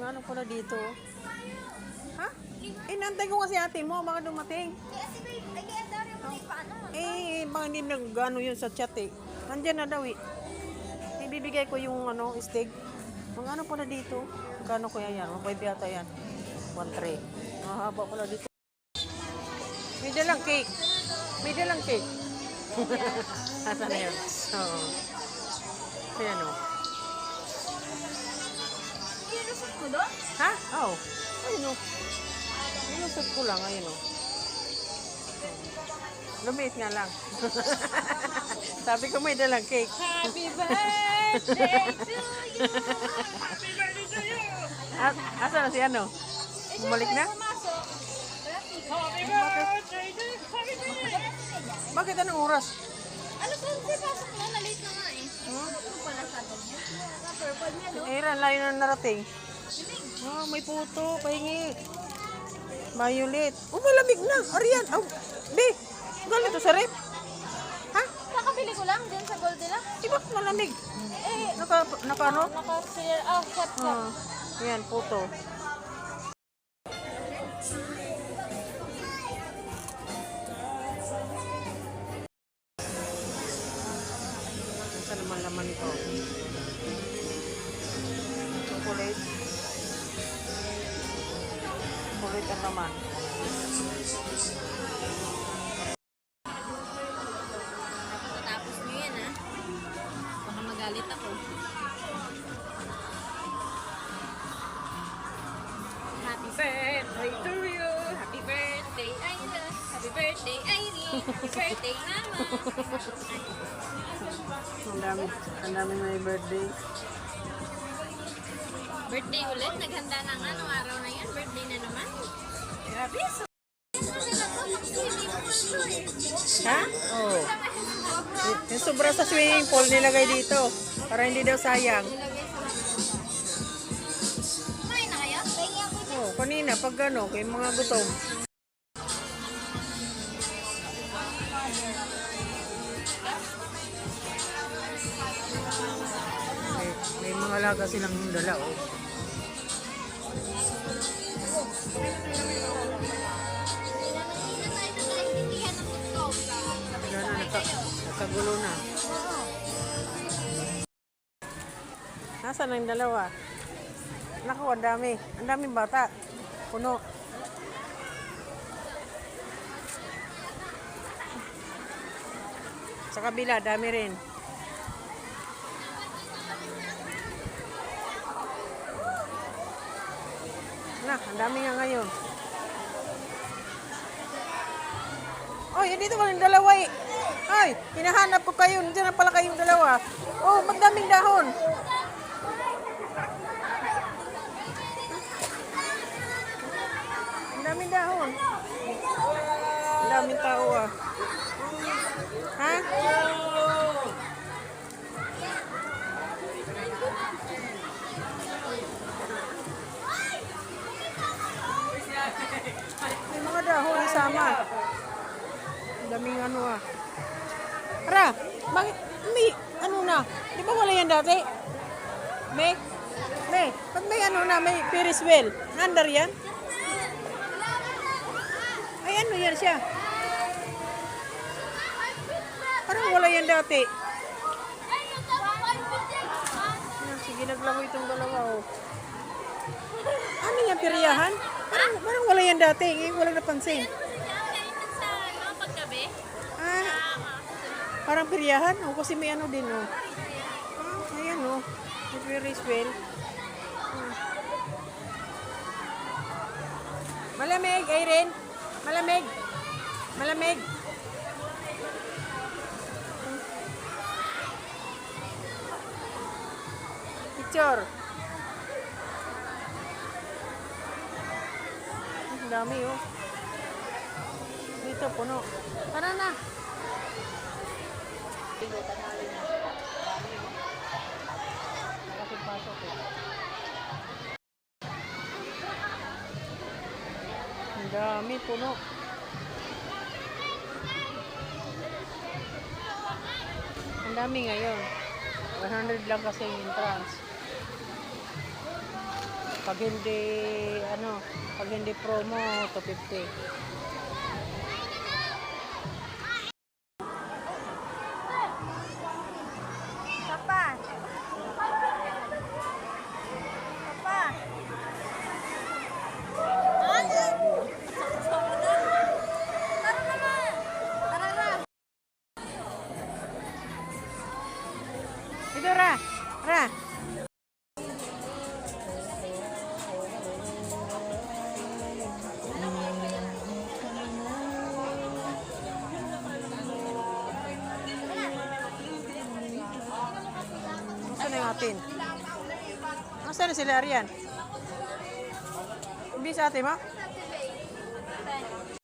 ano pala dito. Ha? Inantay ko kasi ate mo, baka dumating. Baka hindi nag-ano yun sa chat eh. Nandyan na daw eh. Ibibigay ko yung ano, steak. Mga ano pala dito. Kano kaya yan? Mabay yata yan. 1-3. Mahaba pala dito. May dalang cake. May dalang cake. Asan na yan? Oo. Ayan o. Ilusot mo doon? Ha? Oo. Ayun o. Ilusot ko lang. Ayun o. Lumiit nga lang. Sabi ko may dalang cake. Happy birthday to you! Happy birthday to you! Asa na si ano? Bumalik na? Pumasok. Happy birthday to you! Happy birthday! Bakit anong oras? Ano po? Pasok na. Na-late na nga eh. Ano pala sa niya? Purple niya, no? Aaron, layo na narating. Oh, may puto. Pahingi. Violet. Oh, malamig na. Arian. Oh, be. Galing to sa rep. Ha? Kakabili ko lang dyan sa Goldilocks. Di ba malamig? Eh, Naka ano? naka-clear. Shot ko. Yan, puto. Saan naman laman ito? Chocolate. Chocolate ang laman. Tapos nyo yan, ha? Baka magalit ako. Happy birthday to you! Happy birthday, Ira! Happy birthday, Irene! Happy birthday, Mama! Ang dami may birthday. Birthday ulit? Naghanda ng anong araw na yan? Birthday na naman? Grabe! Ha? Oo. Yung sobra sa swimming pool nilagay dito. Para hindi daw sayang. Kumain na kayo? Pahingi ako dyan. Oh, kanina pag ano, kay mga gutom. May mga alaga silang dala, oh. Wala na, nakagulo na. Nasaan ang dalawa? Naku, ang dami. Ang daming bata. Puno. Sa kabila, dami rin. Ang dami nga ngayon. Oy, dito ka ng dalawa eh. Ay, hinahanap ko kayo. Nandiyan na pala kayong dalawa. Oh, magdaming dahon. Ang daming dahon. Ang daming tao ah. Ha? May mga dahon isama. Ang daming ano ah. Ara, bakit may ano na? Di ba wala yan dati? May, pag may ano na, may Ferris wheel. Nandar yan? Ay ano yan siya? Parang wala yan dati. Sige, naglangoy itong dalawa oh. Ano yan, piryahan? Parang wala yan dati. Ngayon walang napansin. Parang piryahan. O, kasi may ano din, o. Ayan, o. May Ferris wheel. Malamig, Irene. Malamig. Malamig. Picture. Ang dami, o. Dito, puno. Tara na. Ang dami, puno. Ang dami ngayon. 100 lang kasi yung entrance. Pag hindi, ano, pag hindi promo, 250. Papa. Papa. Tara naman. Tara na. Dito, Ra! Ra! Nasaan na yung atin? Nasaan na sila, Arian? Hindi sa atin, ma?